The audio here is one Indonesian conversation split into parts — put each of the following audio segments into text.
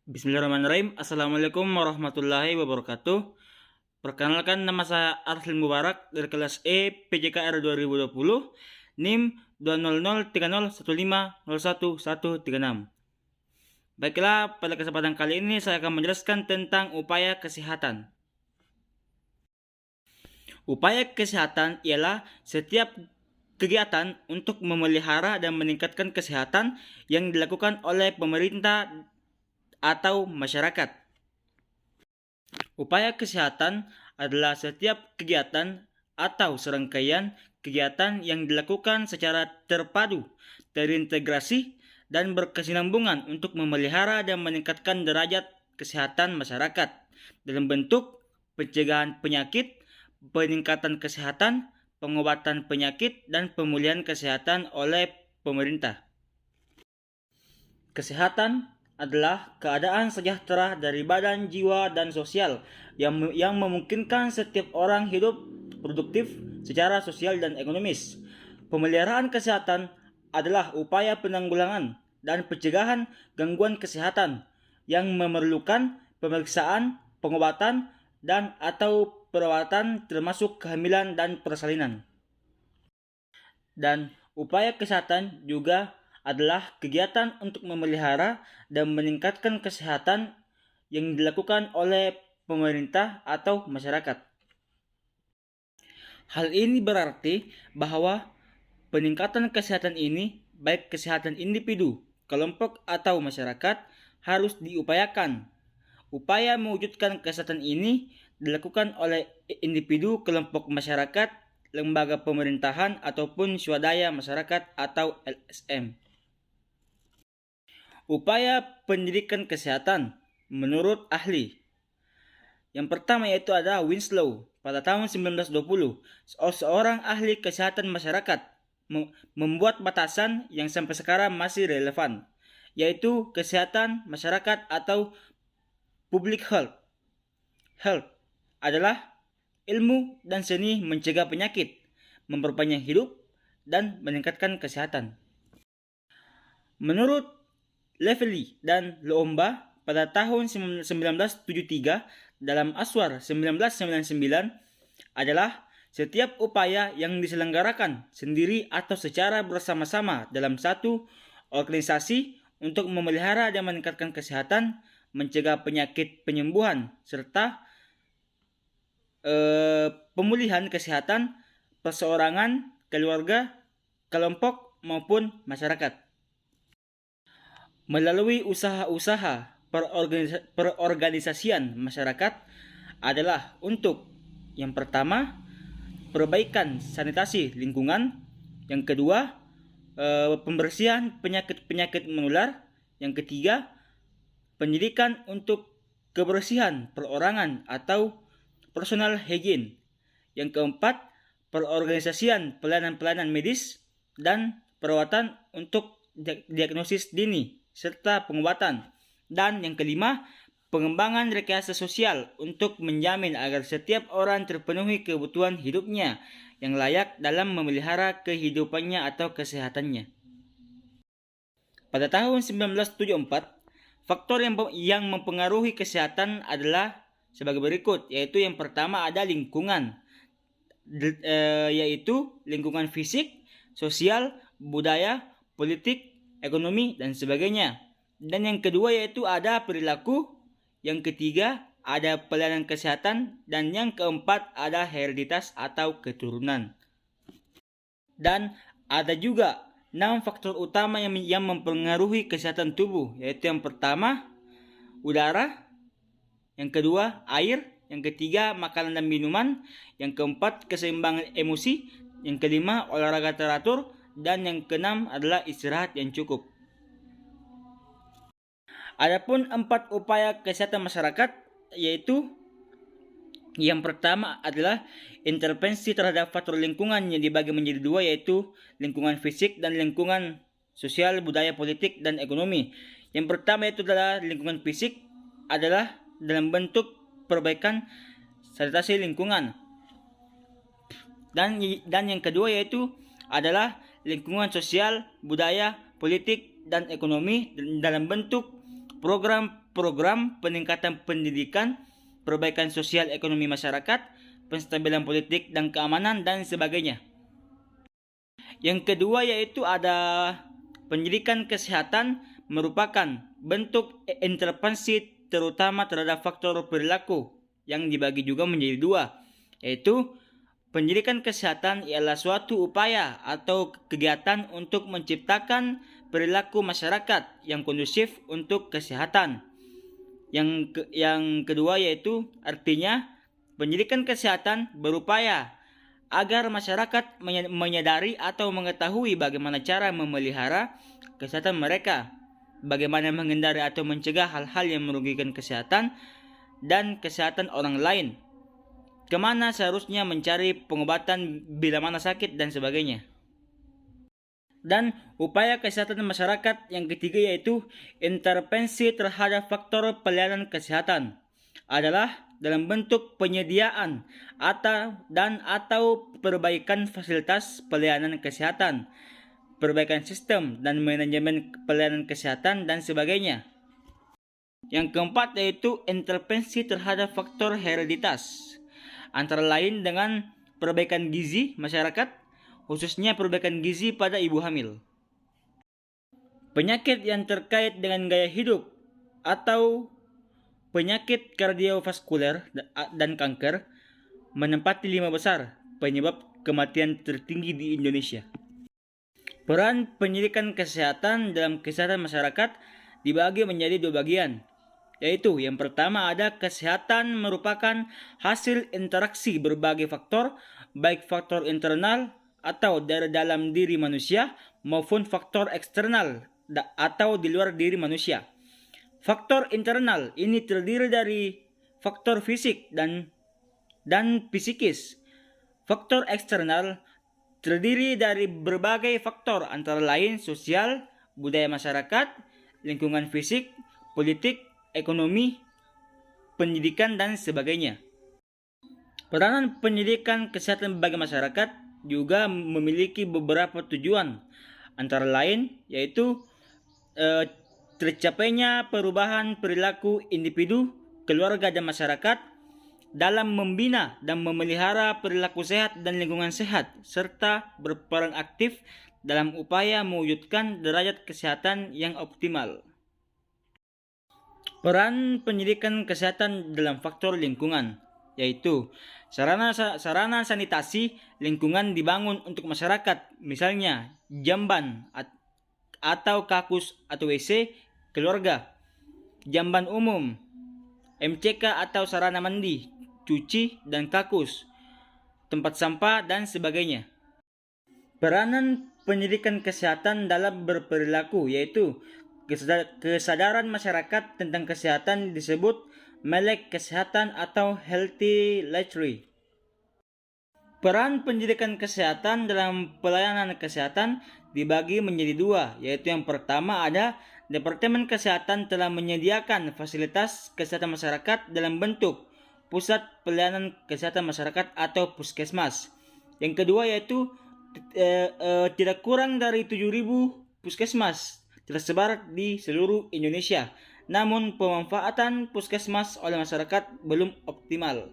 Bismillahirrahmanirrahim. Assalamualaikum warahmatullahi wabarakatuh. Perkenalkan, nama saya Arslin Mubarak dari kelas E PJKR 2020, NIM 2003015011136. Baiklah, pada kesempatan kali ini saya akan menjelaskan tentang upaya kesehatan. Upaya kesehatan ialah setiap kegiatan untuk memelihara dan meningkatkan kesehatan yang dilakukan oleh pemerintah atau masyarakat. Upaya kesehatan adalah setiap kegiatan atau serangkaian kegiatan yang dilakukan secara terpadu, terintegrasi, dan berkesinambungan untuk memelihara dan meningkatkan derajat kesehatan masyarakat dalam bentuk pencegahan penyakit, peningkatan kesehatan, pengobatan penyakit, dan pemulihan kesehatan oleh pemerintah. Kesehatan adalah keadaan sejahtera dari badan, jiwa, dan sosial yang memungkinkan setiap orang hidup produktif secara sosial dan ekonomis. Pemeliharaan kesehatan adalah upaya penanggulangan dan pencegahan gangguan kesehatan yang memerlukan pemeriksaan, pengobatan, dan atau perawatan termasuk kehamilan dan persalinan. Dan upaya kesehatan juga adalah kegiatan untuk memelihara dan meningkatkan kesehatan yang dilakukan oleh pemerintah atau masyarakat. Hal ini berarti bahwa peningkatan kesehatan ini, baik kesehatan individu, kelompok, atau masyarakat, harus diupayakan. Upaya mewujudkan kesehatan ini dilakukan oleh individu, kelompok masyarakat, lembaga pemerintahan, ataupun swadaya masyarakat atau LSM. Upaya pendidikan kesehatan menurut ahli. Yang pertama yaitu ada Winslow pada tahun 1920. Seorang ahli kesehatan masyarakat membuat batasan yang sampai sekarang masih relevan, yaitu kesehatan masyarakat atau public health. Health adalah ilmu dan seni mencegah penyakit, memperpanjang hidup, dan meningkatkan kesehatan. Menurut Lively dan Loomba pada tahun 1973 dalam Aswar 1999 adalah setiap upaya yang diselenggarakan sendiri atau secara bersama-sama dalam satu organisasi untuk memelihara dan meningkatkan kesehatan, mencegah penyakit, penyembuhan, serta pemulihan kesehatan perseorangan, keluarga, kelompok, maupun masyarakat. Melalui usaha-usaha perorganisasian masyarakat adalah untuk yang pertama, perbaikan sanitasi lingkungan, yang kedua, pembersihan penyakit-penyakit menular, yang ketiga, pendidikan untuk kebersihan perorangan atau personal hygiene, yang keempat, perorganisasian pelayanan-pelayanan medis dan perawatan untuk diagnosis dini serta pengobatan, dan yang kelima, pengembangan rekayasa sosial untuk menjamin agar setiap orang terpenuhi kebutuhan hidupnya yang layak dalam memelihara kehidupannya atau kesehatannya. Pada tahun 1974, faktor yang mempengaruhi kesehatan adalah sebagai berikut, yaitu yang pertama ada lingkungan, yaitu lingkungan fisik, sosial, budaya, politik, ekonomi, dan sebagainya. Dan yang kedua yaitu ada perilaku, yang ketiga ada pelayanan kesehatan, dan yang keempat ada hereditas atau keturunan. Dan ada juga 6 faktor utama yang mempengaruhi kesehatan tubuh, yaitu yang pertama udara, yang kedua air, yang ketiga makanan dan minuman, yang keempat keseimbangan emosi, yang kelima olahraga teratur, dan yang keenam adalah istirahat yang cukup. Adapun 4 upaya kesehatan masyarakat yaitu yang pertama adalah intervensi terhadap faktor lingkungan yang dibagi menjadi 2, yaitu lingkungan fisik dan lingkungan sosial, budaya, politik, dan ekonomi. Yang pertama itu adalah lingkungan fisik adalah dalam bentuk perbaikan sanitasi lingkungan. Dan yang kedua yaitu adalah lingkungan sosial, budaya, politik, dan ekonomi dalam bentuk program program peningkatan pendidikan, perbaikan sosial ekonomi masyarakat, penstabilan politik dan keamanan, dan sebagainya. Yang kedua yaitu ada pendidikan kesehatan merupakan bentuk intervensi terutama terhadap faktor perilaku yang dibagi juga menjadi dua, yaitu pendidikan kesehatan ialah suatu upaya atau kegiatan untuk menciptakan perilaku masyarakat yang kondusif untuk kesehatan. Yang kedua yaitu artinya pendidikan kesehatan berupaya agar masyarakat menyadari atau mengetahui bagaimana cara memelihara kesehatan mereka, bagaimana menghindari atau mencegah hal-hal yang merugikan kesehatan dan kesehatan orang lain, kemana seharusnya mencari pengobatan bila mana sakit dan sebagainya. Dan upaya kesehatan masyarakat yang ketiga yaitu intervensi terhadap faktor pelayanan kesehatan adalah dalam bentuk penyediaan atau perbaikan fasilitas pelayanan kesehatan, perbaikan sistem dan manajemen pelayanan kesehatan dan sebagainya. Yang keempat yaitu intervensi terhadap faktor hereditas, antara lain dengan perbaikan gizi masyarakat, khususnya perbaikan gizi pada ibu hamil. Penyakit yang terkait dengan gaya hidup atau penyakit kardiovaskuler dan kanker menempati 5 besar penyebab kematian tertinggi di Indonesia. Peran pendidikan kesehatan dalam kesehatan masyarakat dibagi menjadi 2 bagian, yaitu yang pertama ada kesehatan merupakan hasil interaksi berbagai faktor, baik faktor internal atau dari dalam diri manusia maupun faktor eksternal atau di luar diri manusia. Faktor internal ini terdiri dari faktor fisik dan psikis. Faktor eksternal terdiri dari berbagai faktor antara lain sosial, budaya masyarakat, lingkungan fisik, politik, ekonomi, pendidikan, dan sebagainya. Peranan pendidikan kesehatan bagi masyarakat juga memiliki beberapa tujuan, antara lain yaitu tercapainya perubahan perilaku individu, keluarga, dan masyarakat dalam membina dan memelihara perilaku sehat dan lingkungan sehat, serta berperan aktif dalam upaya mewujudkan derajat kesehatan yang optimal. Peran pendidikan kesehatan dalam faktor lingkungan, yaitu sarana sanitasi lingkungan dibangun untuk masyarakat, misalnya jamban atau kakus atau WC keluarga, jamban umum, MCK atau sarana mandi, cuci dan kakus, tempat sampah dan sebagainya. Peranan pendidikan kesehatan dalam berperilaku yaitu kesadaran masyarakat tentang kesehatan disebut melek kesehatan atau healthy literacy. Peran pendidikan kesehatan dalam pelayanan kesehatan dibagi menjadi 2, yaitu yang pertama ada Departemen Kesehatan telah menyediakan fasilitas kesehatan masyarakat dalam bentuk Pusat Pelayanan Kesehatan Masyarakat atau Puskesmas. Yang kedua yaitu tidak kurang dari 7.000 puskesmas tersebar di seluruh Indonesia. Namun pemanfaatan puskesmas oleh masyarakat belum optimal.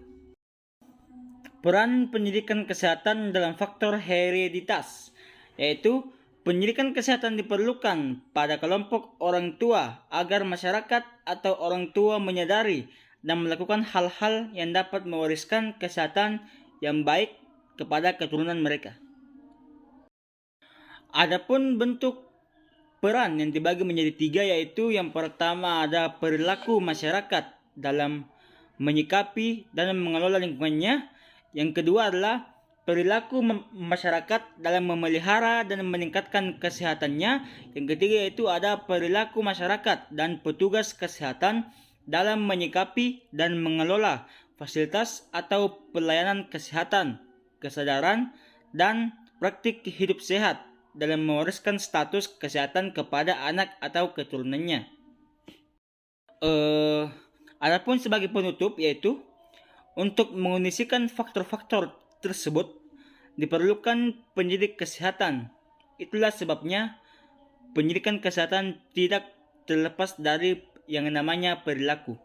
Peran pendidikan kesehatan dalam faktor hereditas, yaitu pendidikan kesehatan diperlukan pada kelompok orang tua agar masyarakat atau orang tua menyadari dan melakukan hal-hal yang dapat mewariskan kesehatan yang baik kepada keturunan mereka. Adapun bentuk peran yang dibagi menjadi 3, yaitu yang pertama ada perilaku masyarakat dalam menyikapi dan mengelola lingkungannya. Yang kedua adalah perilaku masyarakat dalam memelihara dan meningkatkan kesehatannya. Yang ketiga yaitu ada perilaku masyarakat dan petugas kesehatan dalam menyikapi dan mengelola fasilitas atau pelayanan kesehatan, kesadaran, dan praktik hidup sehat dalam mewariskan status kesehatan kepada anak atau keturunannya. Adapun sebagai penutup yaitu untuk mengondisikan faktor-faktor tersebut diperlukan pendidik kesehatan. Itulah sebabnya pendidikan kesehatan tidak terlepas dari yang namanya perilaku.